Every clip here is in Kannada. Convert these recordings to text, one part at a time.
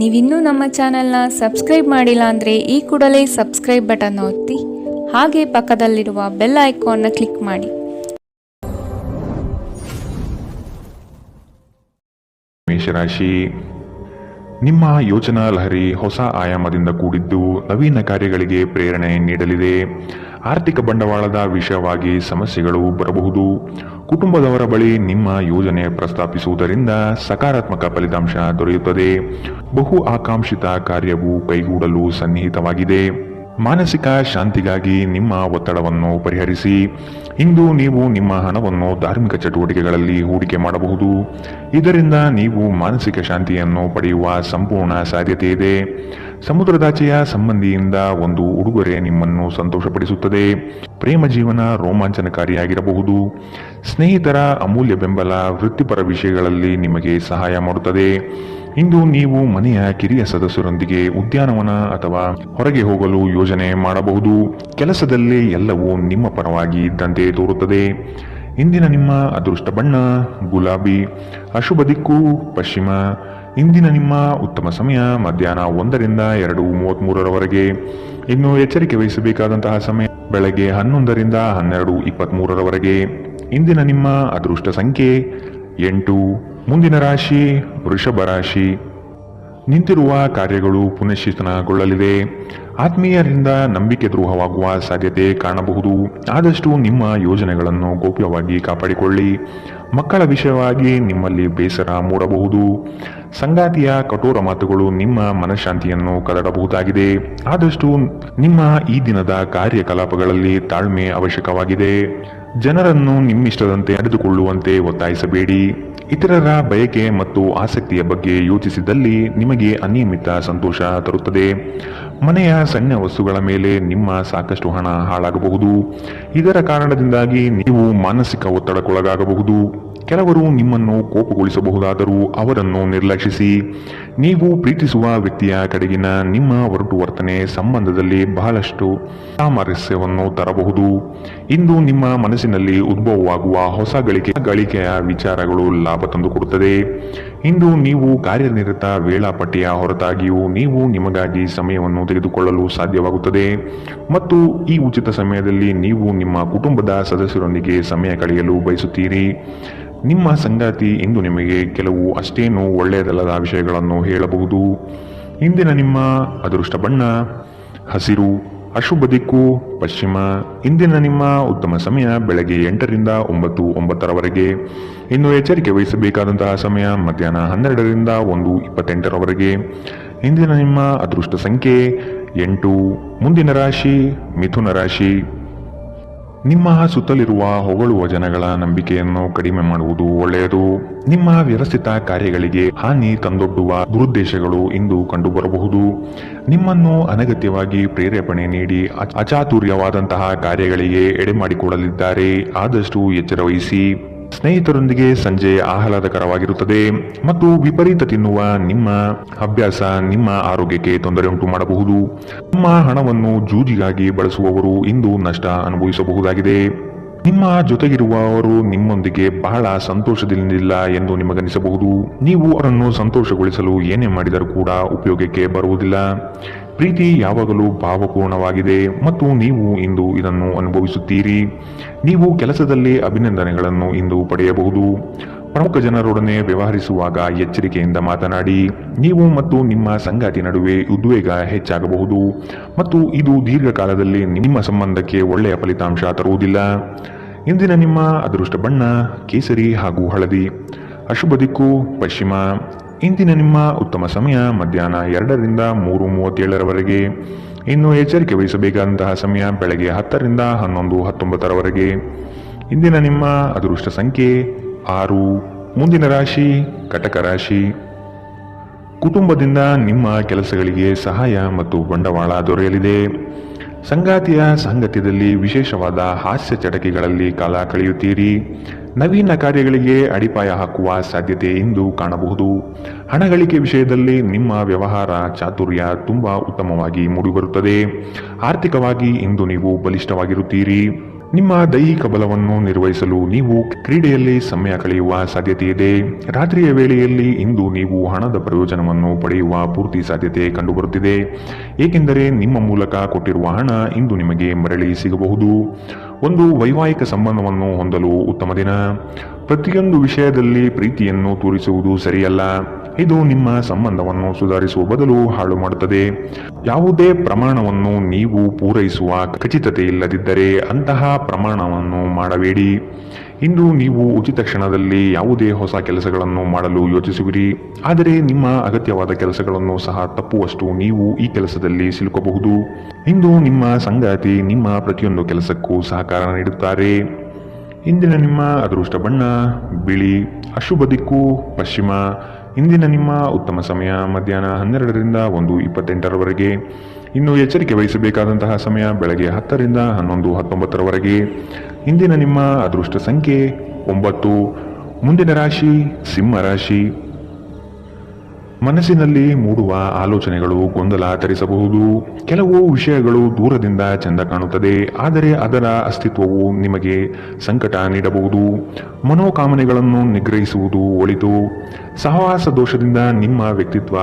ನೀವಿನ್ನೂ ನಮ್ಮ ಚಾನೆಲ್ನ ಸಬ್ಸ್ಕ್ರೈಬ್ ಮಾಡಿಲ್ಲ ಅಂದರೆ ಈ ಕೂಡಲೇ ಸಬ್ಸ್ಕ್ರೈಬ್ ಬಟನ್ ಒತ್ತಿ ಹಾಗೆ ಪಕ್ಕದಲ್ಲಿರುವ ಬೆಲ್ ಐಕಾನ್ನ ಕ್ಲಿಕ್ ಮಾಡಿ. ಮೇಷರಾಶಿ, ನಿಮ್ಮ ಯೋಜನಾ ಲಹರಿ ಹೊಸ ಆಯಾಮದಿಂದ ಕೂಡಿದ್ದು ನವೀನ ಕಾರ್ಯಗಳಿಗೆ ಪ್ರೇರಣೆ ನೀಡಲಿದೆ. ಆರ್ಥಿಕ ಬಂಡವಾಳದ ವಿಷಯವಾಗಿ ಸಮಸ್ಯೆಗಳು ಬರಬಹುದು. ಕುಟುಂಬದವರ ಬಳಿ ನಿಮ್ಮ ಯೋಜನೆ ಪ್ರಸ್ತಾಪಿಸುವುದರಿಂದ ಸಕಾರಾತ್ಮಕ ಫಲಿತಾಂಶ ದೊರೆಯುತ್ತದೆ. ಬಹು ಆಕಾಂಕ್ಷಿತ ಕಾರ್ಯವು ಕೈಗೂಡಲು ಸನ್ನಿಹಿತವಾಗಿದೆ. ಮಾನಸಿಕ ಶಾಂತಿಗಾಗಿ ನಿಮ್ಮ ಒತ್ತಡವನ್ನು ಪರಿಹರಿಸಿ. ಇಂದು ನೀವು ನಿಮ್ಮ ಹಣವನ್ನು ಧಾರ್ಮಿಕ ಚಟುವಟಿಕೆಗಳಲ್ಲಿ ಹೂಡಿಕೆ ಮಾಡಬಹುದು. ಇದರಿಂದ ನೀವು ಮಾನಸಿಕ ಶಾಂತಿಯನ್ನು ಪಡೆಯುವ ಸಂಪೂರ್ಣ ಸಾಧ್ಯತೆ ಇದೆ. ಸಮುದ್ರದಾಚೆಯ ಸಂಬಂಧಿಯಿಂದ ಒಂದು ಉಡುಗೊರೆ ನಿಮ್ಮನ್ನು ಸಂತೋಷಪಡಿಸುತ್ತದೆ. ಪ್ರೇಮ ಜೀವನ ರೋಮಾಂಚನಕಾರಿಯಾಗಿರಬಹುದು. ಸ್ನೇಹಿತರ ಅಮೂಲ್ಯ ಬೆಂಬಲ ವೃತ್ತಿಪರ ವಿಷಯಗಳಲ್ಲಿ ನಿಮಗೆ ಸಹಾಯ ಮಾಡುತ್ತದೆ. ಇಂದು ನೀವು ಮನೆಯ ಕಿರಿಯ ಸದಸ್ಯರೊಂದಿಗೆ ಉದ್ಯಾನವನ ಅಥವಾ ಹೊರಗೆ ಹೋಗಲು ಯೋಜನೆ ಮಾಡಬಹುದು. ಕೆಲಸದಲ್ಲಿ ಎಲ್ಲವೂ ನಿಮ್ಮ ಪರವಾಗಿ ಇದ್ದಂತೆ ತೋರುತ್ತದೆ. ಇಂದಿನ ನಿಮ್ಮ ಅದೃಷ್ಟ ಬಣ್ಣ ಗುಲಾಬಿ. ಅಶುಭ ದಿಕ್ಕು ಪಶ್ಚಿಮ. ಇಂದಿನ ನಿಮ್ಮ ಉತ್ತಮ ಸಮಯ ಮಧ್ಯಾಹ್ನ 1ರಿಂದ 2:33ರವರೆಗೆ. ಇನ್ನು ಎಚ್ಚರಿಕೆ ವಹಿಸಬೇಕಾದಂತಹ ಸಮಯ ಬೆಳಗ್ಗೆ 11ರಿಂದ 12:23ರವರೆಗೆ. ಇಂದಿನ ನಿಮ್ಮ ಅದೃಷ್ಟ ಸಂಖ್ಯೆ 8. ಮುಂದಿನ ರಾಶಿ ವೃಷಭ ರಾಶಿ. ನಿಂತಿರುವ ಕಾರ್ಯಗಳು ಪುನಶ್ಚೇತನಗೊಳ್ಳಲಿದೆ. ಆತ್ಮೀಯರಿಂದ ನಂಬಿಕೆ ದ್ರೋಹವಾಗುವ ಸಾಧ್ಯತೆ ಕಾಣಬಹುದು. ಆದಷ್ಟು ನಿಮ್ಮ ಯೋಜನೆಗಳನ್ನು ಗೌಪ್ಯವಾಗಿ ಕಾಪಾಡಿಕೊಳ್ಳಿ. ಮಕ್ಕಳ ವಿಷಯವಾಗಿ ನಿಮ್ಮಲ್ಲಿ ಬೇಸರ ಮೂಡಬಹುದು. ಸಂಗಾತಿಯ ಕಠೋರ ಮಾತುಗಳು ನಿಮ್ಮ ಮನಃಶಾಂತಿಯನ್ನು ಕದಡಬಹುದಾಗಿದೆ. ಆದಷ್ಟು ನಿಮ್ಮ ಈ ದಿನದ ಕಾರ್ಯಕಲಾಪಗಳಲ್ಲಿ ತಾಳ್ಮೆ ಅವಶ್ಯಕವಾಗಿದೆ. ಜನರನ್ನು ನಿಮ್ಮಿಷ್ಟದಂತೆ ನಡೆದುಕೊಳ್ಳುವಂತೆ ಒತ್ತಾಯಿಸಬೇಡಿ. ಇತರರ ಬಯಕೆ ಮತ್ತು ಆಸಕ್ತಿಯ ಬಗ್ಗೆ ಯೋಚಿಸಿದಲ್ಲಿ ನಿಮಗೆ ಅನಿಯಮಿತ ಸಂತೋಷ ತರುತ್ತದೆ. ಮನೆಯ ಸಣ್ಣ ವಸ್ತುಗಳ ಮೇಲೆ ನಿಮ್ಮ ಸಾಕಷ್ಟು ಹಣ ಹಾಳಾಗಬಹುದು. ಇದರ ಕಾರಣದಿಂದಾಗಿ ನೀವು ಮಾನಸಿಕ ಒತ್ತಡಕ್ಕೊಳಗಾಗಬಹುದು. ಕೆಲವರು ನಿಮ್ಮನ್ನು ಕೋಪಗೊಳಿಸಬಹುದಾದರೂ ಅವರನ್ನು ನಿರ್ಲಕ್ಷಿಸಿ. ನೀವು ಪ್ರೀತಿಸುವ ವ್ಯಕ್ತಿಯ ಕಡೆಗಿನ ನಿಮ್ಮ ಒರಟು ವರ್ತನೆ ಸಂಬಂಧದಲ್ಲಿ ಬಹಳಷ್ಟು ಸಾಮರಸ್ಯವನ್ನು ತರಬಹುದು. ಇಂದು ನಿಮ್ಮ ಮನಸ್ಸಿನಲ್ಲಿ ಉದ್ಭವವಾಗುವ ಹೊಸ ಗಳಿಕೆಯ ವಿಚಾರಗಳು ಲಾಭ ತಂದುಕೊಡುತ್ತದೆ. ಇಂದು ನೀವು ಕಾರ್ಯನಿರತ ವೇಳಾಪಟ್ಟಿಯ ಹೊರತಾಗಿಯೂ ನೀವು ನಿಮಗಾಗಿ ಸಮಯವನ್ನು ತೆಗೆದುಕೊಳ್ಳಲು ಸಾಧ್ಯವಾಗುತ್ತದೆ ಮತ್ತು ಈ ಉಚಿತ ಸಮಯದಲ್ಲಿ ನೀವು ನಿಮ್ಮ ಕುಟುಂಬದ ಸದಸ್ಯರೊಂದಿಗೆ ಸಮಯ ಕಳೆಯಲು ಬಯಸುತ್ತೀರಿ. ನಿಮ್ಮ ಸಂಗಾತಿ ಇಂದು ನಿಮಗೆ ಕೆಲವು ಅಷ್ಟೇನೂ ಒಳ್ಳೆಯದಲ್ಲದ ವಿಷಯಗಳನ್ನು ಹೇಳಬಹುದು. ಇಂದಿನ ನಿಮ್ಮ ಅದೃಷ್ಟ ಬಣ್ಣ ಹಸಿರು. ಅಶುಭ ದಿಕ್ಕು ಪಶ್ಚಿಮ. ಇಂದಿನ ನಿಮ್ಮ ಉತ್ತಮ ಸಮಯ ಬೆಳಗ್ಗೆ 8ರಿಂದ 9:09ರವರೆಗೆ. ಇನ್ನು ಎಚ್ಚರಿಕೆ ವಹಿಸಬೇಕಾದಂತಹ ಸಮಯ ಮಧ್ಯಾಹ್ನ 12ರಿಂದ 1:28ರವರೆಗೆ. ಇಂದಿನ ನಿಮ್ಮ ಅದೃಷ್ಟ ಸಂಖ್ಯೆ 8. ಮುಂದಿನ ರಾಶಿ ಮಿಥುನ ರಾಶಿ. ನಿಮ್ಮ ಸುತ್ತಲಿರುವ ಹೊಗಳುವ ಜನಗಳ ನಂಬಿಕೆಯನ್ನು ಕಡಿಮೆ ಮಾಡುವುದು ಒಳ್ಳೆಯದು. ನಿಮ್ಮ ವ್ಯವಸ್ಥಿತ ಕಾರ್ಯಗಳಿಗೆ ಹಾನಿ ತಂದೊಡ್ಡುವ ದುರುದ್ದೇಶಗಳು ಇಂದು ಕಂಡುಬರಬಹುದು. ನಿಮ್ಮನ್ನು ಅನಗತ್ಯವಾಗಿ ಪ್ರೇರೇಪಣೆ ನೀಡಿ ಅಚಾತುರ್ಯವಾದಂತಹ ಕಾರ್ಯಗಳಿಗೆ ಎಡೆಮಾಡಿಕೊಡಲಿದ್ದಾರೆ. ಆದಷ್ಟು ಎಚ್ಚರ ವಹಿಸಿ. ಸ್ನೇಹಿತರೊಂದಿಗೆ ಸಂಜೆ ಆಹ್ಲಾದಕರವಾಗಿರುತ್ತದೆ ಮತ್ತು ವಿಪರೀತ ತಿನ್ನುವ ನಿಮ್ಮ ಅಭ್ಯಾಸ ನಿಮ್ಮ ಆರೋಗ್ಯಕ್ಕೆ ತೊಂದರೆ ಉಂಟು ಮಾಡಬಹುದು. ನಿಮ್ಮ ಹಣವನ್ನು ಜೂಜಿಗಾಗಿ ಬಳಸುವವರು ಇಂದು ನಷ್ಟ ಅನುಭವಿಸಬಹುದಾಗಿದೆ. ನಿಮ್ಮ ಜೊತೆಗಿರುವವರು ನಿಮ್ಮೊಂದಿಗೆ ಬಹಳ ಸಂತೋಷದಿಂದಿಲ್ಲ ಎಂದು ನಿಮಗನಿಸಬಹುದು. ನೀವು ಅವರನ್ನು ಸಂತೋಷಗೊಳಿಸಲು ಏನೇ ಮಾಡಿದರೂ ಕೂಡ ಉಪಯೋಗಕ್ಕೆ ಬರುವುದಿಲ್ಲ. ಪ್ರೀತಿ ಯಾವಾಗಲೂ ಭಾವಪೂರ್ಣವಾಗಿದೆ ಮತ್ತು ನೀವು ಇಂದು ಇದನ್ನು ಅನುಭವಿಸುತ್ತೀರಿ. ನೀವು ಕೆಲಸದಲ್ಲಿ ಅಭಿನಂದನೆಗಳನ್ನು ಇಂದು ಪಡೆಯಬಹುದು. ಪ್ರಮುಖ ಜನರೊಡನೆ ವ್ಯವಹರಿಸುವಾಗ ಎಚ್ಚರಿಕೆಯಿಂದ ಮಾತನಾಡಿ. ನೀವು ಮತ್ತು ನಿಮ್ಮ ಸಂಗಾತಿ ನಡುವೆ ಉದ್ವೇಗ ಹೆಚ್ಚಾಗಬಹುದು ಮತ್ತು ಇದು ದೀರ್ಘಕಾಲದಲ್ಲಿ ನಿಮ್ಮ ಸಂಬಂಧಕ್ಕೆ ಒಳ್ಳೆಯ ಫಲಿತಾಂಶ ತರುವುದಿಲ್ಲ. ಇಂದಿನ ನಿಮ್ಮ ಅದೃಷ್ಟ ಬಣ್ಣ ಕೇಸರಿ ಹಾಗೂ ಹಳದಿ. ಅಶುಭ ದಿಕ್ಕು ಪಶ್ಚಿಮ. ಇಂದಿನ ನಿಮ್ಮ ಉತ್ತಮ ಸಮಯ ಮಧ್ಯಾಹ್ನ 2ರಿಂದ 3:37ರವರೆಗೆ. ಇನ್ನು ಎಚ್ಚರಿಕೆ ವಹಿಸಬೇಕಾದಂತಹ ಸಮಯ ಬೆಳಗ್ಗೆ 10ರಿಂದ 11:19ರವರೆಗೆ. ಇಂದಿನ ನಿಮ್ಮ ಅದೃಷ್ಟ ಸಂಖ್ಯೆ 6. ಮುಂದಿನ ರಾಶಿ ಕಟಕ ರಾಶಿ. ಕುಟುಂಬದಿಂದ ನಿಮ್ಮ ಕೆಲಸಗಳಿಗೆ ಸಹಾಯ ಮತ್ತು ಬಂಡವಾಳ ದೊರೆಯಲಿದೆ. ಸಂಗಾತಿಯ ಸಾಂಗತ್ಯದಲ್ಲಿ ವಿಶೇಷವಾದ ಹಾಸ್ಯ ಚಟಕಿಗಳಲ್ಲಿ ಕಾಲ ಕಳೆಯುತ್ತೀರಿ. ನವೀನ ಕಾರ್ಯಗಳಿಗೆ ಅಡಿಪಾಯ ಹಾಕುವ ಸಾಧ್ಯತೆ ಇಂದು ಕಾಣಬಹುದು. ಹಣಗಳಿಕೆ ವಿಷಯದಲ್ಲಿ ನಿಮ್ಮ ವ್ಯವಹಾರ ಚಾತುರ್ಯ ತುಂಬಾ ಉತ್ತಮವಾಗಿ ಮೂಡಿಬರುತ್ತದೆ. ಆರ್ಥಿಕವಾಗಿ ಇಂದು ನೀವು ಬಲಿಷ್ಠವಾಗಿರುತ್ತೀರಿ. ನಿಮ್ಮ ದೈಹಿಕ ಬಲವನ್ನು ನಿರ್ವಹಿಸಲು ನೀವು ಕ್ರೀಡೆಯಲ್ಲಿ ಸಮಯ ಕಳೆಯುವ ಸಾಧ್ಯತೆ ಇದೆ. ರಾತ್ರಿಯ ವೇಳೆಯಲ್ಲಿ ಇಂದು ನೀವು ಹಣದ ಪ್ರಯೋಜನವನ್ನು ಪಡೆಯುವ ಪೂರ್ತಿ ಸಾಧ್ಯತೆ ಕಂಡುಬರುತ್ತಿದೆ, ಏಕೆಂದರೆ ನಿಮ್ಮ ಮೂಲಕ ಕೊಟ್ಟಿರುವ ಹಣ ಇಂದು ನಿಮಗೆ ಮರಳಿ ಸಿಗಬಹುದು. ಒಂದು ವೈವಾಹಿಕ ಸಂಬಂಧವನ್ನು ಹೊಂದಲು ಉತ್ತಮ ದಿನ. ಪ್ರತಿಯೊಂದು ವಿಷಯದಲ್ಲಿ ಪ್ರೀತಿಯನ್ನು ತೋರಿಸುವುದು ಸರಿಯಲ್ಲ. ಇದು ನಿಮ್ಮ ಸಂಬಂಧವನ್ನು ಸುಧಾರಿಸುವ ಬದಲು ಹಾಳು ಮಾಡುತ್ತದೆ. ಯಾವುದೇ ಪ್ರಮಾಣವನ್ನು ನೀವು ಪೂರೈಸುವ ಖಚಿತತೆ ಇಲ್ಲದಿದ್ದರೆ ಅಂತಹ ಪ್ರಮಾಣವನ್ನು ಮಾಡಬೇಡಿ. ಇಂದು ನೀವು ಉಚಿತ ಕ್ಷಣದಲ್ಲಿ ಯಾವುದೇ ಹೊಸ ಕೆಲಸಗಳನ್ನು ಮಾಡಲು ಯೋಚಿಸುವಿರಿ, ಆದರೆ ನಿಮ್ಮ ಅಗತ್ಯವಾದ ಕೆಲಸಗಳನ್ನು ಸಹ ತಪ್ಪುವಷ್ಟು ನೀವು ಈ ಕೆಲಸದಲ್ಲಿ ಸಿಲುಕಬಹುದು. ಇಂದು ನಿಮ್ಮ ಸಂಗಾತಿ ನಿಮ್ಮ ಪ್ರತಿಯೊಂದು ಕೆಲಸಕ್ಕೂ ಸಹಕಾರ ನೀಡುತ್ತಾರೆ. ಇಂದಿನ ನಿಮ್ಮ ಅದೃಷ್ಟ ಬಣ್ಣ ಬಿಳಿ. ಅಶುಭ ದಿಕ್ಕು ಪಶ್ಚಿಮ. ಇಂದಿನ ನಿಮ್ಮ ಉತ್ತಮ ಸಮಯ ಮಧ್ಯಾಹ್ನ 12ರಿಂದ 1:28ರವರೆಗೆ. ಇನ್ನು ಎಚ್ಚರಿಕೆ ವಹಿಸಬೇಕಾದಂತಹ ಸಮಯ ಬೆಳಗ್ಗೆ 10ರಿಂದ 11:19ರವರೆಗೆ. ಇಂದಿನ ನಿಮ್ಮ ಅದೃಷ್ಟ ಸಂಖ್ಯೆ 9. ಮುಂದಿನ ರಾಶಿ ಸಿಂಹ ರಾಶಿ. ಮನಸ್ಸಿನಲ್ಲಿ ಮೂಡುವ ಆಲೋಚನೆಗಳು ಗೊಂದಲ ತರಿಸಬಹುದು. ಕೆಲವು ವಿಷಯಗಳು ದೂರದಿಂದ ಚೆಂದ ಕಾಣುತ್ತದೆ, ಆದರೆ ಅದರ ಅಸ್ತಿತ್ವವು ನಿಮಗೆ ಸಂಕಟ ನೀಡಬಹುದು. ಮನೋಕಾಮನೆಗಳನ್ನು ನಿಗ್ರಹಿಸುವುದು ಒಳಿತು. ಸಹವಾಸ ದೋಷದಿಂದ ನಿಮ್ಮ ವ್ಯಕ್ತಿತ್ವ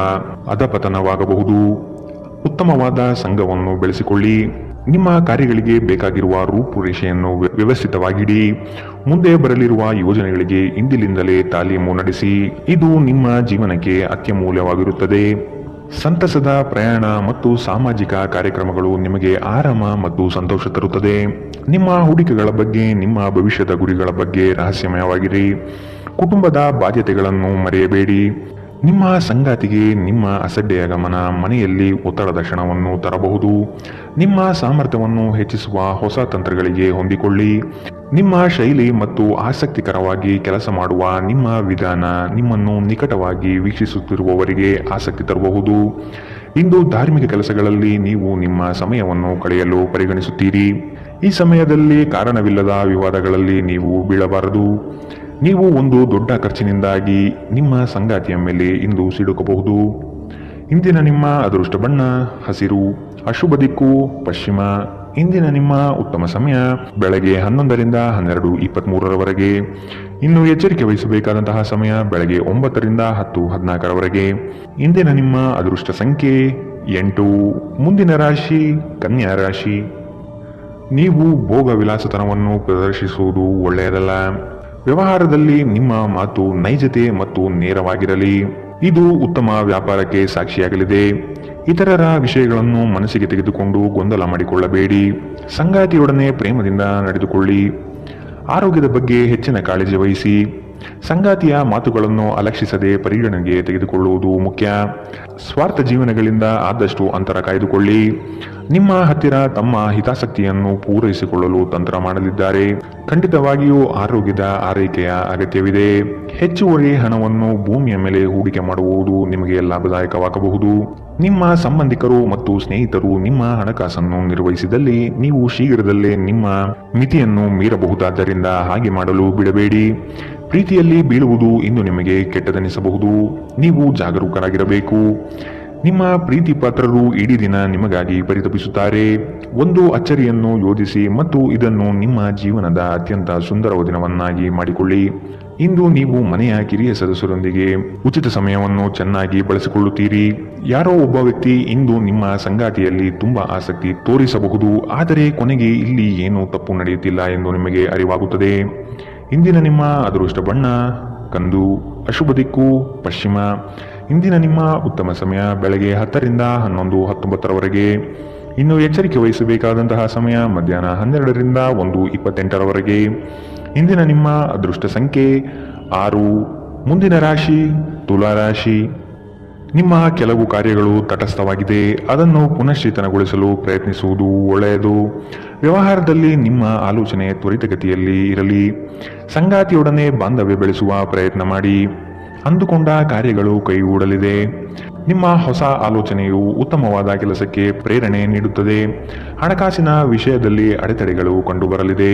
ಅಧಪತನವಾಗಬಹುದು. ಉತ್ತಮವಾದ ಸಂಘವನ್ನು ಬೆಳೆಸಿಕೊಳ್ಳಿ. ನಿಮ್ಮ ಕಾರ್ಯಗಳಿಗೆ ಬೇಕಾಗಿರುವ ರೂಪುರೇಷೆಯನ್ನು ವ್ಯವಸ್ಥಿತವಾಗಿಡಿ. ಮುಂದೆ ಬರಲಿರುವ ಯೋಜನೆಗಳಿಗೆ ಇಂದಿನಿಂದಲೇ ತಾಲೀಮು ನಡೆಸಿ. ಇದು ನಿಮ್ಮ ಜೀವನಕ್ಕೆ ಅತ್ಯಮೂಲ್ಯವಾಗಿರುತ್ತದೆ. ಸಂತಸದ ಪ್ರಯಾಣ ಮತ್ತು ಸಾಮಾಜಿಕ ಕಾರ್ಯಕ್ರಮಗಳು ನಿಮಗೆ ಆರಾಮ ಮತ್ತು ಸಂತೋಷ ತರುತ್ತದೆ. ನಿಮ್ಮ ಹೂಡಿಕೆಗಳ ಬಗ್ಗೆ, ನಿಮ್ಮ ಭವಿಷ್ಯದ ಗುರಿಗಳ ಬಗ್ಗೆ ರಹಸ್ಯಮಯವಾಗಿರಿ. ಕುಟುಂಬದ ಬಾಧ್ಯತೆಗಳನ್ನು ಮರೆಯಬೇಡಿ. ನಿಮ್ಮ ಸಂಗಾತಿಗೆ ನಿಮ್ಮ ಅಸಡ್ಡೆಯ ಗಮನ ಮನೆಯಲ್ಲಿ ಒತ್ತಡದ ಕ್ಷಣವನ್ನು ತರಬಹುದು. ನಿಮ್ಮ ಸಾಮರ್ಥ್ಯವನ್ನು ಹೆಚ್ಚಿಸುವ ಹೊಸ ತಂತ್ರಗಳಿಗೆ ಹೊಂದಿಕೊಳ್ಳಿ. ನಿಮ್ಮ ಶೈಲಿ ಮತ್ತು ಆಸಕ್ತಿಕರವಾಗಿ ಕೆಲಸ ಮಾಡುವ ನಿಮ್ಮ ವಿಧಾನ ನಿಮ್ಮನ್ನು ನಿಕಟವಾಗಿ ವೀಕ್ಷಿಸುತ್ತಿರುವವರಿಗೆ ಆಸಕ್ತಿ ತರಬಹುದು. ಇಂದು ಧಾರ್ಮಿಕ ಕೆಲಸಗಳಲ್ಲಿ ನೀವು ನಿಮ್ಮ ಸಮಯವನ್ನು ಕಳೆಯಲು ಪರಿಗಣಿಸುತ್ತೀರಿ. ಈ ಸಮಯದಲ್ಲಿ ಕಾರಣವಿಲ್ಲದ ವಿವಾದಗಳಲ್ಲಿ ನೀವು ಬೀಳಬಾರದು. ನೀವು ಒಂದು ದೊಡ್ಡ ಖರ್ಚಿನಿಂದಾಗಿ ನಿಮ್ಮ ಸಂಗಾತಿಯ ಮೇಲೆ ಇಂದು ಸಿಡುಕಬಹುದು. ಇಂದಿನ ನಿಮ್ಮ ಅದೃಷ್ಟ ಬಣ್ಣ ಹಸಿರು. ಅಶುಭ ದಿಕ್ಕು ಪಶ್ಚಿಮ. ಇಂದಿನ ನಿಮ್ಮ ಉತ್ತಮ ಸಮಯ ಬೆಳಗ್ಗೆ 11ರಿಂದ 12:23ರವರೆಗೆ. ಇನ್ನು ಎಚ್ಚರಿಕೆ ವಹಿಸಬೇಕಾದಂತಹ ಸಮಯ ಬೆಳಗ್ಗೆ 9ರಿಂದ 10:14ರವರೆಗೆ. ಇಂದಿನ ನಿಮ್ಮ ಅದೃಷ್ಟ ಸಂಖ್ಯೆ 8. ಮುಂದಿನ ರಾಶಿ ಕನ್ಯಾ ರಾಶಿ. ನೀವು ಭೋಗ ವಿಲಾಸತನವನ್ನು ಪ್ರದರ್ಶಿಸುವುದು ಒಳ್ಳೆಯದಲ್ಲ. ವ್ಯವಹಾರದಲ್ಲಿ ನಿಮ್ಮ ಮಾತು ನೈಜತೆ ಮತ್ತು ನೇರವಾಗಿರಲಿ. ಇದು ಉತ್ತಮ ವ್ಯಾಪಾರಕ್ಕೆ ಸಾಕ್ಷಿಯಾಗಲಿದೆ. ಇತರರ ವಿಷಯಗಳನ್ನು ಮನಸ್ಸಿಗೆ ತೆಗೆದುಕೊಂಡು ಗೊಂದಲ ಮಾಡಿಕೊಳ್ಳಬೇಡಿ. ಸಂಗಾತಿಯೊಡನೆ ಪ್ರೇಮದಿಂದ ನಡೆದುಕೊಳ್ಳಿ. ಆರೋಗ್ಯದ ಬಗ್ಗೆ ಹೆಚ್ಚಿನ ಕಾಳಜಿ ವಹಿಸಿ. ಸಂಗಾತಿಯ ಮಾತುಗಳನ್ನು ಅಲಕ್ಷಿಸದೆ ಪರಿಗಣನೆಗೆ ತೆಗೆದುಕೊಳ್ಳುವುದು ಮುಖ್ಯ. ಸ್ವಾರ್ಥ ಜೀವನಗಳಿಂದ ಆದಷ್ಟು ಅಂತರ ಕಾಯ್ದುಕೊಳ್ಳಿ. ನಿಮ್ಮ ಹತ್ತಿರ ತಮ್ಮ ಹಿತಾಸಕ್ತಿಯನ್ನು ಪೂರೈಸಿಕೊಳ್ಳಲು ತಂತ್ರ ಮಾಡಲಿದ್ದಾರೆ. ಖಂಡಿತವಾಗಿಯೂ ಆರೋಗ್ಯದ ಆರೈಕೆಯ ಅಗತ್ಯವಿದೆ. ಹೆಚ್ಚುವರಿ ಹಣವನ್ನು ಭೂಮಿಯ ಮೇಲೆ ಹೂಡಿಕೆ ಮಾಡುವುದು ನಿಮಗೆ ಲಾಭದಾಯಕವಾಗಬಹುದು. ನಿಮ್ಮ ಸಂಬಂಧಿಕರು ಮತ್ತು ಸ್ನೇಹಿತರು ನಿಮ್ಮ ಹಣಕಾಸನ್ನು ನಿರ್ವಹಿಸಿದಲ್ಲಿ ನೀವು ಶೀಘ್ರದಲ್ಲೇ ನಿಮ್ಮ ಮಿತಿಯನ್ನು ಮೀರಬಹುದಾದ್ದರಿಂದ ಹಾಗೆ ಮಾಡಲು ಬಿಡಬೇಡಿ. ಪ್ರೀತಿಯಲ್ಲಿ ಬೀಳುವುದು ಇಂದು ನಿಮಗೆ ಕೆಟ್ಟದೆನಿಸಬಹುದು. ನೀವು ಜಾಗರೂಕರಾಗಿರಬೇಕು. ನಿಮ್ಮ ಪ್ರೀತಿ ಪಾತ್ರರು ಇಡೀ ದಿನ ನಿಮಗಾಗಿ ಪರಿತಪಿಸುತ್ತಾರೆ. ಒಂದು ಅಚ್ಚರಿಯನ್ನು ಯೋಜಿಸಿ ಮತ್ತು ಇದನ್ನು ನಿಮ್ಮ ಜೀವನದ ಅತ್ಯಂತ ಸುಂದರ ದಿನವನ್ನಾಗಿ ಮಾಡಿಕೊಳ್ಳಿ. ಇಂದು ನೀವು ಮನೆಯ ಕಿರಿಯ ಸದಸ್ಯರೊಂದಿಗೆ ಉಚಿತ ಸಮಯವನ್ನು ಚೆನ್ನಾಗಿ ಬಳಸಿಕೊಳ್ಳುತ್ತೀರಿ. ಯಾರೋ ಒಬ್ಬ ವ್ಯಕ್ತಿ ಇಂದು ನಿಮ್ಮ ಸಂಗಾತಿಯಲ್ಲಿ ತುಂಬಾ ಆಸಕ್ತಿ ತೋರಿಸಬಹುದು, ಆದರೆ ಕೊನೆಗೆ ಇಲ್ಲಿ ಏನೂ ತಪ್ಪು ನಡೆಯುತ್ತಿಲ್ಲ ಎಂದು ನಿಮಗೆ ಅರಿವಾಗುತ್ತದೆ. ಇಂದಿನ ನಿಮ್ಮ ಅದೃಷ್ಟ ಬಣ್ಣ ಕಂದು. ಅಶುಭ ದಿಕ್ಕು ಪಶ್ಚಿಮ. ಇಂದಿನ ನಿಮ್ಮ ಉತ್ತಮ ಸಮಯ ಬೆಳಗ್ಗೆ 10ರಿಂದ 11:19ರವರೆಗೆ. ಇನ್ನು ಎಚ್ಚರಿಕೆ ವಹಿಸಬೇಕಾದಂತಹ ಸಮಯ ಮಧ್ಯಾಹ್ನ 12ರಿಂದ 1:28ರವರೆಗೆ. ಇಂದಿನ ನಿಮ್ಮ ಅದೃಷ್ಟ ಸಂಖ್ಯೆ 6. ಮುಂದಿನ ರಾಶಿ ತುಲಾ ರಾಶಿ. ನಿಮ್ಮ ಕೆಲವು ಕಾರ್ಯಗಳು ತಟಸ್ಥವಾಗಿದೆ, ಅದನ್ನು ಪುನಶ್ಚೇತನಗೊಳಿಸಲು ಪ್ರಯತ್ನಿಸುವುದು ಒಳ್ಳೆಯದು. ವ್ಯವಹಾರದಲ್ಲಿ ನಿಮ್ಮ ಆಲೋಚನೆ ತ್ವರಿತಗತಿಯಲ್ಲಿ ಇರಲಿ. ಸಂಗಾತಿಯೊಡನೆ ಬಾಂಧವ್ಯ ಬೆಳೆಸುವ ಪ್ರಯತ್ನ ಮಾಡಿ. ಅಂದುಕೊಂಡ ಕಾರ್ಯಗಳು ಕೈಗೂಡಲಿದೆ. ನಿಮ್ಮ ಹೊಸ ಆಲೋಚನೆಯು ಉತ್ತಮವಾದ ಕೆಲಸಕ್ಕೆ ಪ್ರೇರಣೆ ನೀಡುತ್ತದೆ. ಹಣಕಾಸಿನ ವಿಷಯದಲ್ಲಿ ಅಡೆತಡೆಗಳು ಕಂಡುಬರಲಿದೆ.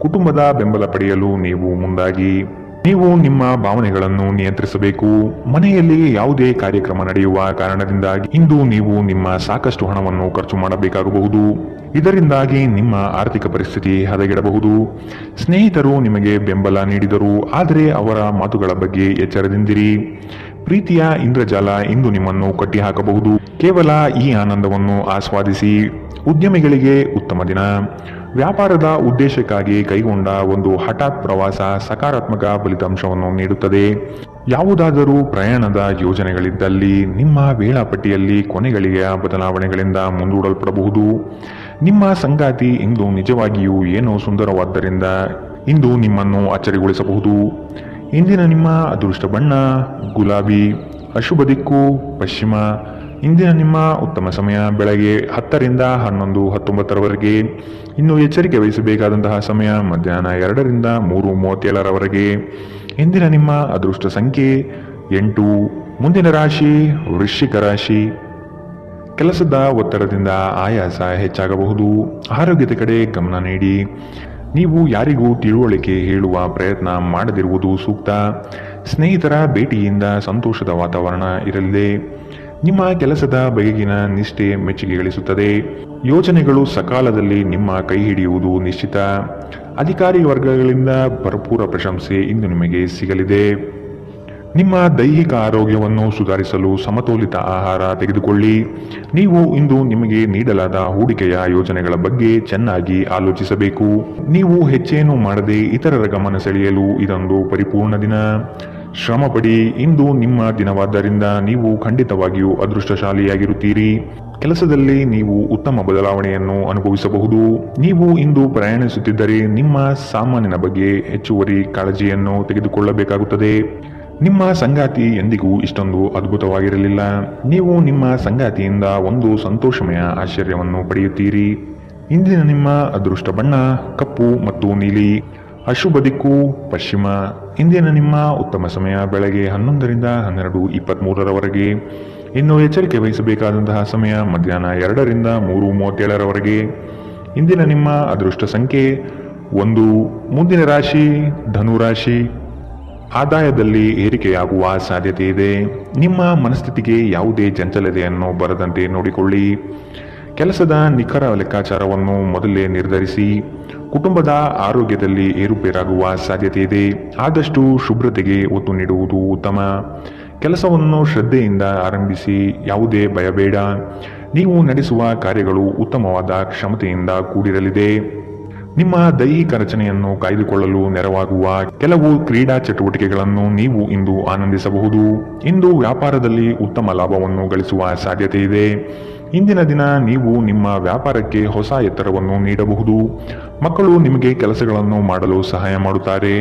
ಕುಟುಂಬದ ಬೆಂಬಲ ಪಡೆಯಲು ನೀವು ಮುಂದಾಗಿ. ನೀವು ನಿಮ್ಮ ಭಾವನೆಗಳನ್ನು ನಿಯಂತ್ರಿಸಬೇಕು. ಮನೆಯಲ್ಲಿ ಯಾವುದೇ ಕಾರ್ಯಕ್ರಮ ನಡೆಯುವ ಕಾರಣದಿಂದಾಗಿ ಇಂದು ನೀವು ನಿಮ್ಮ ಸಾಕಷ್ಟು ಹಣವನ್ನು ಖರ್ಚು ಮಾಡಬೇಕಾಗಬಹುದು. ಇದರಿಂದಾಗಿ ನಿಮ್ಮ ಆರ್ಥಿಕ ಪರಿಸ್ಥಿತಿ ಹದಗೆಡಬಹುದು. ಸ್ನೇಹಿತರು ನಿಮಗೆ ಬೆಂಬಲ ನೀಡಿದರು, ಆದರೆ ಅವರ ಮಾತುಗಳ ಬಗ್ಗೆ ಎಚ್ಚರದಿಂದಿರಿ. ಪ್ರೀತಿಯ ಇಂದ್ರಜಾಲ ಇಂದು ನಿಮ್ಮನ್ನು ಕಟ್ಟಿಹಾಕಬಹುದು. ಕೇವಲ ಈ ಆನಂದವನ್ನು ಆಸ್ವಾದಿಸಿ. ಉದ್ಯಮಿಗಳಿಗೆ ಉತ್ತಮ ದಿನ. ವ್ಯಾಪಾರದ ಉದ್ದೇಶಕ್ಕಾಗಿ ಕೈಗೊಂಡ ಒಂದು ಹಠಾತ್ ಪ್ರವಾಸ ಸಕಾರಾತ್ಮಕ ಫಲಿತಾಂಶವನ್ನು ನೀಡುತ್ತದೆ. ಯಾವುದಾದರೂ ಪ್ರಯಾಣದ ಯೋಜನೆಗಳಿದ್ದಲ್ಲಿ ನಿಮ್ಮ ವೇಳಾಪಟ್ಟಿಯಲ್ಲಿ ಕೊನೆಗಳಿಗೆಯ ಬದಲಾವಣೆಗಳಿಂದ ಮುಂದೂಡಲ್ಪಡಬಹುದು. ನಿಮ್ಮ ಸಂಗಾತಿ ಇಂದು ನಿಜವಾಗಿಯೂ ಏನೋ ಸುಂದರವಾದ್ದರಿಂದ ಇಂದು ನಿಮ್ಮನ್ನು ಅಚ್ಚರಿಗೊಳಿಸಬಹುದು. ಇಂದಿನ ನಿಮ್ಮ ಅದೃಷ್ಟ ಬಣ್ಣ ಗುಲಾಬಿ. ಅಶುಭ ದಿಕ್ಕು ಪಶ್ಚಿಮ. ಇಂದಿನ ನಿಮ್ಮ ಉತ್ತಮ ಸಮಯ ಬೆಳಗ್ಗೆ 10 ರಿಂದ 11:19 ಇನ್ನು ಎಚ್ಚರಿಕೆ ವಹಿಸಬೇಕಾದಂತಹ ಸಮಯ ಮಧ್ಯಾಹ್ನ 2 ರಿಂದ 3:37 ಇಂದಿನ ನಿಮ್ಮ ಅದೃಷ್ಟ ಸಂಖ್ಯೆ 8. ಮುಂದಿನ ರಾಶಿ ವೃಶ್ಚಿಕ ರಾಶಿ. ಕೆಲಸದ ಒತ್ತಡದಿಂದ ಆಯಾಸ ಹೆಚ್ಚಾಗಬಹುದು. ಆರೋಗ್ಯದ ಕಡೆ ಗಮನ ನೀಡಿ. ನೀವು ಯಾರಿಗೂ ತಿಳುವಳಿಕೆ ಹೇಳುವ ಪ್ರಯತ್ನ ಮಾಡದಿರುವುದು ಸೂಕ್ತ. ಸ್ನೇಹಿತರ ಭೇಟಿಯಿಂದ ಸಂತೋಷದ ವಾತಾವರಣ ಇರಲಿದೆ. ನಿಮ್ಮ ಕೆಲಸದ ಬಗೆಗಿನ ನಿಷ್ಠೆ ಮೆಚ್ಚುಗೆ ಗಳಿಸುತ್ತದೆ. ಯೋಜನೆಗಳು ಸಕಾಲದಲ್ಲಿ ನಿಮ್ಮ ಕೈ ಹಿಡಿಯುವುದು ನಿಶ್ಚಿತ. ಅಧಿಕಾರಿ ವರ್ಗಗಳಿಂದ ಭರಪೂರ ಪ್ರಶಂಸೆ ಇಂದು ನಿಮಗೆ ಸಿಗಲಿದೆ. ನಿಮ್ಮ ದೈಹಿಕ ಆರೋಗ್ಯವನ್ನು ಸುಧಾರಿಸಲು ಸಮತೋಲಿತ ಆಹಾರ ತೆಗೆದುಕೊಳ್ಳಿ. ನೀವು ಇಂದು ನಿಮಗೆ ನೀಡಲಾದ ಹೂಡಿಕೆಯ ಯೋಜನೆಗಳ ಬಗ್ಗೆ ಚೆನ್ನಾಗಿ ಆಲೋಚಿಸಬೇಕು. ನೀವು ಹೆಚ್ಚೇನು ಮಾಡದೆ ಇತರರ ಗಮನ ಸೆಳೆಯಲು ಇದೊಂದು ಪರಿಪೂರ್ಣ ದಿನ. ಶ್ರಮಪಡಿ. ಇಂದು ನಿಮ್ಮ ದಿನವಾದ್ದರಿಂದ ನೀವು ಖಂಡಿತವಾಗಿಯೂ ಅದೃಷ್ಟಶಾಲಿಯಾಗಿರುತ್ತೀರಿ. ಕೆಲಸದಲ್ಲಿ ನೀವು ಉತ್ತಮ ಬದಲಾವಣೆಯನ್ನು ಅನುಭವಿಸಬಹುದು. ನೀವು ಇಂದು ಪ್ರಯಾಣಿಸುತ್ತಿದ್ದರೆ ನಿಮ್ಮ ಸಾಮಾನಿನ ಬಗ್ಗೆ ಹೆಚ್ಚುವರಿ ಕಾಳಜಿಯನ್ನು ತೆಗೆದುಕೊಳ್ಳಬೇಕಾಗುತ್ತದೆ. ನಿಮ್ಮ ಸಂಗಾತಿ ಎಂದಿಗೂ ಇಷ್ಟೊಂದು ಅದ್ಭುತವಾಗಿರಲಿಲ್ಲ. ನೀವು ನಿಮ್ಮ ಸಂಗಾತಿಯಿಂದ ಒಂದು ಸಂತೋಷಮಯ ಆಶ್ಚರ್ಯವನ್ನು ಪಡೆಯುತ್ತೀರಿ. ಇಂದಿನ ನಿಮ್ಮ ಅದೃಷ್ಟ ಬಣ್ಣ ಕಪ್ಪು ಮತ್ತು ನೀಲಿ. ಅಶುಭ ದಿಕ್ಕು ಪಶ್ಚಿಮ. ಇಂದಿನ ನಿಮ್ಮ ಉತ್ತಮ ಸಮಯ ಬೆಳಗ್ಗೆ 11 ರಿಂದ 12:23 ಇನ್ನು ಎಚ್ಚರಿಕೆ ವಹಿಸಬೇಕಾದಂತಹ ಸಮಯ ಮಧ್ಯಾಹ್ನ 2 ರಿಂದ 3:37 ಇಂದಿನ ನಿಮ್ಮ ಅದೃಷ್ಟ ಸಂಖ್ಯೆ 1. ಮುಂದಿನ ರಾಶಿ ಧನುರಾಶಿ. ಆದಾಯದಲ್ಲಿ ಏರಿಕೆಯಾಗುವ ಸಾಧ್ಯತೆ ಇದೆ. ನಿಮ್ಮ ಮನಸ್ಥಿತಿಗೆ ಯಾವುದೇ ಚಂಚಲತೆಯನ್ನು ಬರದಂತೆ ನೋಡಿಕೊಳ್ಳಿ. ಕೆಲಸದ ನಿಖರ ಲೆಕ್ಕಾಚಾರವನ್ನು ಮೊದಲೇ ನಿರ್ಧರಿಸಿ. ಕುಟುಂಬದ ಆರೋಗ್ಯದಲ್ಲಿ ಏರುಪೇರಾಗುವ ಸಾಧ್ಯತೆ ಇದೆ. ಆದಷ್ಟು ಶುಭ್ರತೆಗೆ ಒತ್ತು ನೀಡುವುದು ಉತ್ತಮ. ಕೆಲಸವನ್ನು ಶ್ರದ್ಧೆಯಿಂದ ಆರಂಭಿಸಿ. ಯಾವುದೇ ಭಯಬೇಡ. ನೀವು ನಡೆಸುವ ಕಾರ್ಯಗಳು ಉತ್ತಮವಾದ ಕ್ಷಮತೆಯಿಂದ ಕೂಡಿರಲಿದೆ. ನಿಮ್ಮ ದೈಹಿಕ ರಚನೆಯನ್ನು ಕಾಯ್ದುಕೊಳ್ಳಲು ನೆರವಾಗುವ ಕೆಲವು ಕ್ರೀಡಾ ಚಟುವಟಿಕೆಗಳನ್ನು ನೀವು ಇಂದು ಆನಂದಿಸಬಹುದು. ಇಂದು ವ್ಯಾಪಾರದಲ್ಲಿ ಉತ್ತಮ ಲಾಭವನ್ನು ಗಳಿಸುವ ಸಾಧ್ಯತೆ ಇದೆ. ಇಂದಿನ ದಿನ ನೀವು ನಿಮ್ಮ ವ್ಯಾಪಾರಕ್ಕೆ ಹೊಸ ಎತ್ತರವನ್ನು ನೀಡಬಹುದು. ಮಕ್ಕಳು ನಿಮಗೆ ಕೆಲಸಗಳನ್ನು ಮಾಡಲು ಸಹಾಯ ಮಾಡುತ್ತಾರೆ.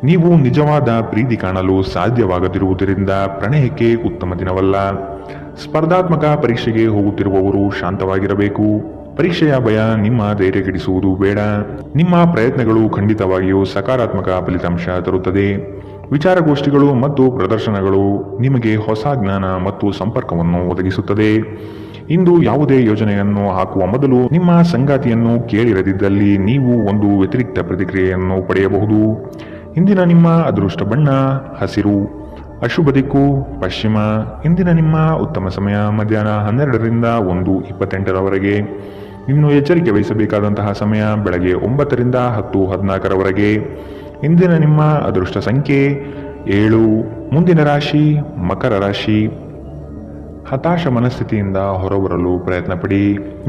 ನೀವು ನಿಜವಾದ ಪ್ರೀತಿ ಕಾಣಲು ಸಾಧ್ಯವಾಗದಿರುವುದರಿಂದ ಪ್ರಣಯಕ್ಕೆ ಉತ್ತಮ ದಿನವಲ್ಲ. ಸ್ಪರ್ಧಾತ್ಮಕ ಪರೀಕ್ಷೆಗೆ ಹೋಗುತ್ತಿರುವವರು ಶಾಂತವಾಗಿರಬೇಕು. ಪರೀಕ್ಷೆಯ ಭಯ ನಿಮ್ಮ ಧೈರ್ಯಗೆಡಿಸುವುದು ಬೇಡ. ನಿಮ್ಮ ಪ್ರಯತ್ನಗಳು ಖಂಡಿತವಾಗಿಯೂ ಸಕಾರಾತ್ಮಕ ಫಲಿತಾಂಶ ತರುತ್ತದೆ. ವಿಚಾರಗೋಷ್ಠಿಗಳು ಮತ್ತು ಪ್ರದರ್ಶನಗಳು ನಿಮಗೆ ಹೊಸ ಜ್ಞಾನ ಮತ್ತು ಸಂಪರ್ಕವನ್ನು ಒದಗಿಸುತ್ತದೆ. ಇಂದು ಯಾವುದೇ ಯೋಜನೆಯನ್ನು ಹಾಕುವ ಮೊದಲು ನಿಮ್ಮ ಸಂಗಾತಿಯನ್ನು ಕೇಳಿರದಿದ್ದಲ್ಲಿ ನೀವು ಒಂದು ವ್ಯತಿರಿಕ್ತ ಪ್ರತಿಕ್ರಿಯೆಯನ್ನು ಪಡೆಯಬಹುದು. ಇಂದಿನ ನಿಮ್ಮ ಅದೃಷ್ಟ ಬಣ್ಣ ಹಸಿರು. ಅಶುಭ ದಿಕ್ಕು ಪಶ್ಚಿಮ. ಇಂದಿನ ನಿಮ್ಮ ಉತ್ತಮ ಸಮಯ ಮಧ್ಯಾಹ್ನ 12 ರಿಂದ 1:28 ಇನ್ನು ಎಚ್ಚರಿಕೆ ವಹಿಸಬೇಕಾದಂತಹ ಸಮಯ ಬೆಳಗ್ಗೆ 9 ರಿಂದ 10:14 ಇಂದಿನ ನಿಮ್ಮ ಅದೃಷ್ಟ ಸಂಖ್ಯೆ 7. ಮುಂದಿನ ರಾಶಿ ಮಕರ ರಾಶಿ. ಹತಾಶ ಮನಸ್ಥಿತಿಯಿಂದ ಹೊರಬರಲು ಪ್ರಯತ್ನ ಪಡಿ.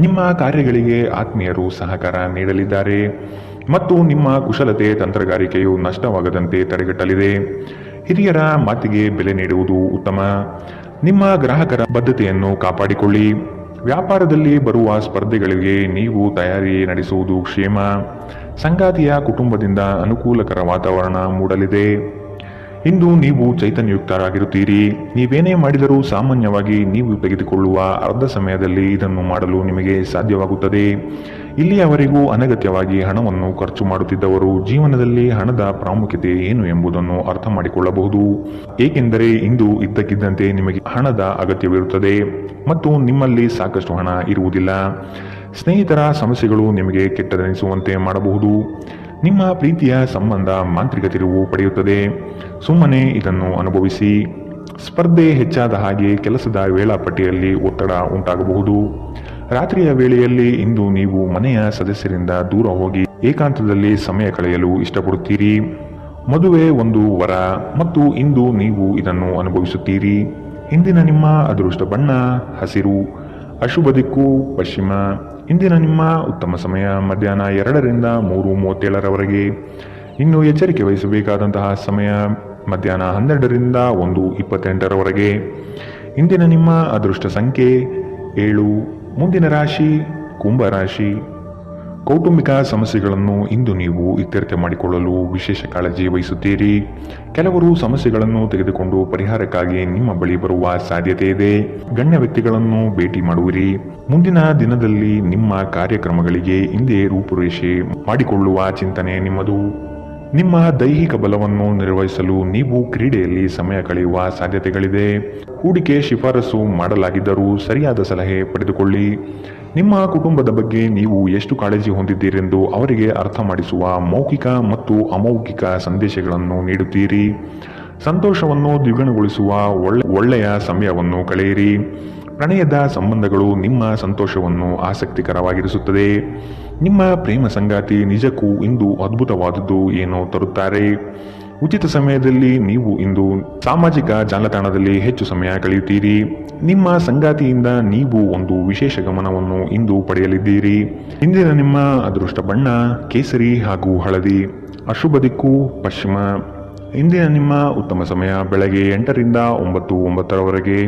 ನಿಮ್ಮ ಕಾರ್ಯಗಳಿಗೆ ಆತ್ಮೀಯರು ಸಹಕಾರ ನೀಡಲಿದ್ದಾರೆ ಮತ್ತು ನಿಮ್ಮ ಕುಶಲತೆ ತಂತ್ರಗಾರಿಕೆಯು ನಷ್ಟವಾಗದಂತೆ ತಡೆಗಟ್ಟಲಿದೆ. ಹಿರಿಯರ ಮಾತಿಗೆ ಬೆಲೆ ನೀಡುವುದು ಉತ್ತಮ. ನಿಮ್ಮ ಗ್ರಾಹಕರ ಬದ್ಧತೆಯನ್ನು ಕಾಪಾಡಿಕೊಳ್ಳಿ. ವ್ಯಾಪಾರದಲ್ಲಿ ಬರುವ ಸ್ಪರ್ಧೆಗಳಿಗೆ ನೀವು ತಯಾರಿ ನಡೆಸುವುದು ಕ್ಷೇಮ. ಸಂಗಾತಿಯ ಕುಟುಂಬದಿಂದ ಅನುಕೂಲಕರ ವಾತಾವರಣ ಮೂಡಲಿದೆ. ಇಂದು ನೀವು ಚೈತನ್ಯಯುಕ್ತರಾಗಿರುತ್ತೀರಿ. ನೀವೇನೇ ಮಾಡಿದರೂ ಸಾಮಾನ್ಯವಾಗಿ ನೀವು ತೆಗೆದುಕೊಳ್ಳುವ ಅರ್ಧ ಸಮಯದಲ್ಲಿ ಇದನ್ನು ಮಾಡಲು ನಿಮಗೆ ಸಾಧ್ಯವಾಗುತ್ತದೆ. ಇಲ್ಲಿಯವರೆಗೂ ಅನಗತ್ಯವಾಗಿ ಹಣವನ್ನು ಖರ್ಚು ಮಾಡುತ್ತಿದ್ದವರು ಜೀವನದಲ್ಲಿ ಹಣದ ಪ್ರಾಮುಖ್ಯತೆ ಏನು ಎಂಬುದನ್ನು ಅರ್ಥ ಮಾಡಿಕೊಳ್ಳಬಹುದು. ಏಕೆಂದರೆ ಇಂದು ಇದ್ದಕ್ಕಿದ್ದಂತೆ ನಿಮಗೆ ಹಣದ ಅಗತ್ಯವಿರುತ್ತದೆ ಮತ್ತು ನಿಮ್ಮಲ್ಲಿ ಸಾಕಷ್ಟು ಹಣ ಇರುವುದಿಲ್ಲ. ಸ್ನೇಹಿತರ ಸಮಸ್ಯೆಗಳು ನಿಮಗೆ ಕೆಟ್ಟದೆನಿಸುವಂತೆ ಮಾಡಬಹುದು. ನಿಮ್ಮ ಪ್ರೀತಿಯ ಸಂಬಂಧ ಮಾಂತ್ರಿಕ ತಿರುವು ಪಡೆಯುತ್ತದೆ. ಸುಮ್ಮನೆ ಇದನ್ನು ಅನುಭವಿಸಿ. ಸ್ಪರ್ಧೆ ಹೆಚ್ಚಾದ ಹಾಗೆ ಕೆಲಸದ ವೇಳಾಪಟ್ಟಿಯಲ್ಲಿ ಒತ್ತಡ ಉಂಟಾಗಬಹುದು. ರಾತ್ರಿಯ ವೇಳೆಯಲ್ಲಿ ಇಂದು ನೀವು ಮನೆಯ ಸದಸ್ಯರಿಂದ ದೂರ ಹೋಗಿ ಏಕಾಂತದಲ್ಲಿ ಸಮಯ ಕಳೆಯಲು ಇಷ್ಟಪಡುತ್ತೀರಿ. ಮದುವೆ ಒಂದು ವರ ಮತ್ತು ಇಂದು ನೀವು ಇದನ್ನು ಅನುಭವಿಸುತ್ತೀರಿ. ಇಂದಿನ ನಿಮ್ಮ ಅದೃಷ್ಟ ಬಣ್ಣ ಹಸಿರು, ಅಶುಭ ದಿಕ್ಕು ಪಶ್ಚಿಮ. ಇಂದಿನ ನಿಮ್ಮ ಉತ್ತಮ ಸಮಯ ಮಧ್ಯಾಹ್ನ 2ರಿಂದ 3:37ರವರೆಗೆ. ಇನ್ನು ಎಚ್ಚರಿಕೆ ವಹಿಸಬೇಕಾದಂತಹ ಸಮಯ ಮಧ್ಯಾಹ್ನ 12ರಿಂದ 1:28ರವರೆಗೆ. ಇಂದಿನ ನಿಮ್ಮ ಅದೃಷ್ಟ ಸಂಖ್ಯೆ 7. ಮುಂದಿನ ರಾಶಿ ಕುಂಭ ರಾಶಿ. ಕೌಟುಂಬಿಕ ಸಮಸ್ಯೆಗಳನ್ನು ಇಂದು ನೀವು ಇತ್ಯರ್ಥ ಮಾಡಿಕೊಳ್ಳಲು ವಿಶೇಷ ಕಾಳಜಿ ವಹಿಸುತ್ತೀರಿ. ಕೆಲವರು ಸಮಸ್ಯೆಗಳನ್ನು ತೆಗೆದುಕೊಂಡು ಪರಿಹಾರಕ್ಕಾಗಿ ನಿಮ್ಮ ಬಳಿ ಬರುವ ಸಾಧ್ಯತೆ ಇದೆ. ಗಣ್ಯ ವ್ಯಕ್ತಿಗಳನ್ನು ಭೇಟಿ ಮಾಡುವಿರಿ. ಮುಂದಿನ ದಿನದಲ್ಲಿ ನಿಮ್ಮ ಕಾರ್ಯಕ್ರಮಗಳಿಗೆ ಹಿಂದೆ ರೂಪುರೇಷೆ ಮಾಡಿಕೊಳ್ಳುವ ಚಿಂತನೆ ನಿಮ್ಮದು. ನಿಮ್ಮ ದೈಹಿಕ ಬಲವನ್ನು ನಿರ್ವಹಿಸಲು ನೀವು ಕ್ರೀಡೆಯಲ್ಲಿ ಸಮಯ ಕಳೆಯುವ ಸಾಧ್ಯತೆಗಳಿದೆ. ಹೂಡಿಕೆ ಶಿಫಾರಸು ಮಾಡಲಾಗಿದ್ದರೂ ಸರಿಯಾದ ಸಲಹೆ ಪಡೆದುಕೊಳ್ಳಿ. ನಿಮ್ಮ ಕುಟುಂಬದ ಬಗ್ಗೆ ನೀವು ಎಷ್ಟು ಕಾಳಜಿ ಹೊಂದಿದ್ದೀರೆಂದು ಅವರಿಗೆ ಅರ್ಥ ಮಾಡಿಸುವ ಮೌಖಿಕ ಮತ್ತು ಅಮೌಖಿಕ ಸಂದೇಶಗಳನ್ನು ನೀಡುತ್ತೀರಿ. ಸಂತೋಷವನ್ನು ದ್ವಿಗುಣಗೊಳಿಸುವ ಒಳ್ಳೆಯ ಸಮಯವನ್ನು ಕಳೆಯಿರಿ. ಪ್ರಣಯದ ಸಂಬಂಧಗಳು ನಿಮ್ಮ ಸಂತೋಷವನ್ನು ಆಸಕ್ತಿಕರವಾಗಿರಿಸುತ್ತದೆ. ನಿಮ್ಮ ಪ್ರೇಮ ಸಂಗಾತಿ ನಿಜಕ್ಕೂ ಇಂದು ಅದ್ಭುತವಾದದ್ದು ಏನೋ ತರುತ್ತಾರೆ. ಉಚಿತ ಸಮಯದಲ್ಲಿ ನೀವು ಇಂದು ಸಾಮಾಜಿಕ ಜಾಲತಾಣದಲ್ಲಿ ಹೆಚ್ಚು ಸಮಯ ಕಳೆಯುತ್ತೀರಿ. ನಿಮ್ಮ ಸಂಗಾತಿಯಿಂದ ನೀವು ಒಂದು ವಿಶೇಷ ಗಮನವನ್ನು ಇಂದು ಪಡೆಯಲಿದ್ದೀರಿ. ಇಂದಿನ ನಿಮ್ಮ ಅದೃಷ್ಟ ಬಣ್ಣ ಕೇಸರಿ ಹಾಗೂ ಹಳದಿ, ಅಶುಭ ದಿಕ್ಕು ಪಶ್ಚಿಮ. ಇಂದಿನ ನಿಮ್ಮ ಉತ್ತಮ ಸಮಯ ಬೆಳಗ್ಗೆ 8ರಿಂದ 9:09ರವರೆಗೆ.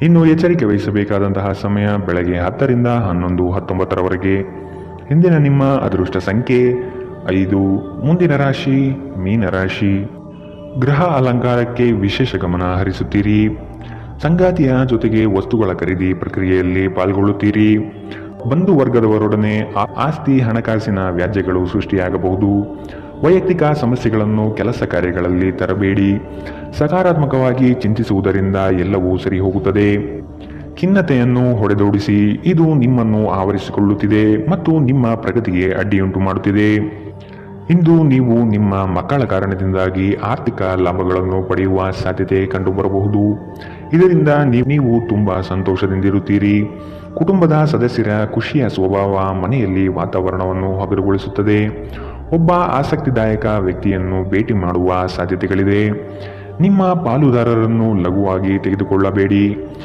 ಇನ್ನು ಎಚ್ಚರಿಕೆ ವಹಿಸಬೇಕಾದಂತಹ ಸಮಯ ಬೆಳಗ್ಗೆ 10ರಿಂದ 11:19ರವರೆಗೆ. ಇಂದಿನ ನಿಮ್ಮ ಅದೃಷ್ಟ ಸಂಖ್ಯೆ 5. ಮುಂದಿನ ರಾಶಿ ಮೀನರಾಶಿ. ಗೃಹ ಅಲಂಕಾರಕ್ಕೆ ವಿಶೇಷ ಗಮನ ಹರಿಸುತ್ತೀರಿ. ಸಂಗಾತಿಯ ಜೊತೆಗೆ ವಸ್ತುಗಳ ಖರೀದಿ ಪ್ರಕ್ರಿಯೆಯಲ್ಲಿ ಪಾಲ್ಗೊಳ್ಳುತ್ತೀರಿ. ಬಂಧು ವರ್ಗದವರೊಡನೆ ಆಸ್ತಿ ಹಣಕಾಸಿನ ವ್ಯಾಜ್ಯಗಳು ಸೃಷ್ಟಿಯಾಗಬಹುದು. ವೈಯಕ್ತಿಕ ಸಮಸ್ಯೆಗಳನ್ನು ಕೆಲಸ ಕಾರ್ಯಗಳಲ್ಲಿ ತರಬೇಡಿ. ಸಕಾರಾತ್ಮಕವಾಗಿ ಚಿಂತಿಸುವುದರಿಂದ ಎಲ್ಲವೂ ಸರಿ ಹೋಗುತ್ತದೆ. ಖಿನ್ನತೆಯನ್ನು ಹೊಡೆದೋಡಿಸಿ. ಇದು ನಿಮ್ಮನ್ನು ಆವರಿಸಿಕೊಳ್ಳುತ್ತಿದೆ ಮತ್ತು ನಿಮ್ಮ ಪ್ರಗತಿಗೆ ಅಡ್ಡಿಯುಂಟು ಮಾಡುತ್ತಿದೆ. ಇಂದು ನೀವು ನಿಮ್ಮ ಮಕ್ಕಳ ಕಾರಣದಿಂದಾಗಿ ಆರ್ಥಿಕ ಲಾಭಗಳನ್ನು ಪಡೆಯುವ ಸಾಧ್ಯತೆ ಕಂಡುಬರಬಹುದು. ಇದರಿಂದ ನೀವು ತುಂಬಾ ಸಂತೋಷದಿಂದಿರುತ್ತೀರಿ. ಕುಟುಂಬದ ಸದಸ್ಯರ ಖುಷಿಯ ಸ್ವಭಾವ ಮನೆಯಲ್ಲಿ ವಾತಾವರಣವನ್ನು ಹಗುರಗೊಳಿಸುತ್ತದೆ. ಒಬ್ಬ ಆಸಕ್ತಿದಾಯಕ ವ್ಯಕ್ತಿಯನ್ನು ಭೇಟಿ ಮಾಡುವ ಸಾಧ್ಯತೆಗಳಿದೆ. ನಿಮ್ಮ ಪಾಲುದಾರರನ್ನು ಲಘುವಾಗಿ ತೆಗೆದುಕೊಳ್ಳಬೇಡಿ.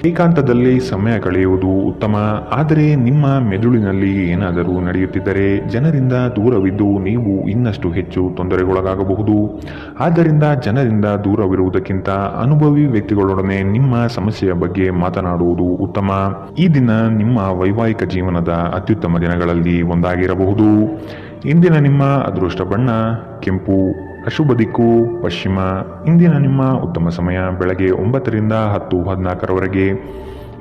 ಏಕಾಂತದಲ್ಲಿ ಸಮಯ ಕಳೆಯುವುದು ಉತ್ತಮ. ಆದರೆ ನಿಮ್ಮ ಮೆದುಳಿನಲ್ಲಿ ಏನಾದರೂ ನಡೆಯುತ್ತಿದ್ದರೆ ಜನರಿಂದ ದೂರವಿದ್ದು ನೀವು ಇನ್ನಷ್ಟು ಹೆಚ್ಚು ತೊಂದರೆಗೊಳಗಾಗಬಹುದು. ಆದ್ದರಿಂದ ಜನರಿಂದ ದೂರವಿರುವುದಕ್ಕಿಂತ ಅನುಭವಿ ವ್ಯಕ್ತಿಗಳೊಡನೆ ನಿಮ್ಮ ಸಮಸ್ಯೆಯ ಬಗ್ಗೆ ಮಾತನಾಡುವುದು ಉತ್ತಮ. ಈ ದಿನ ನಿಮ್ಮ ವೈವಾಹಿಕ ಜೀವನದ ಅತ್ಯುತ್ತಮ ದಿನಗಳಲ್ಲಿ ಒಂದಾಗಿರಬಹುದು. ಇಂದಿನ ನಿಮ್ಮ ಅದೃಷ್ಟ ಬಣ್ಣ ಕೆಂಪು, ಅಶುಭ ದಿಕ್ಕು ಪಶ್ಚಿಮ. ಇಂದಿನ ನಿಮ್ಮ ಉತ್ತಮ ಸಮಯ ಬೆಳಗ್ಗೆ 9ರಿಂದ 10:14ರವರೆಗೆ.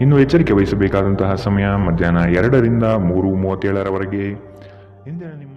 ಇನ್ನು ಎಚ್ಚರಿಕೆ ವಹಿಸಬೇಕಾದಂತಹ ಸಮಯ ಮಧ್ಯಾಹ್ನ 2ರಿಂದ 3:37ರವರೆಗೆ. ಇಂದಿನ ನಿಮ್ಮ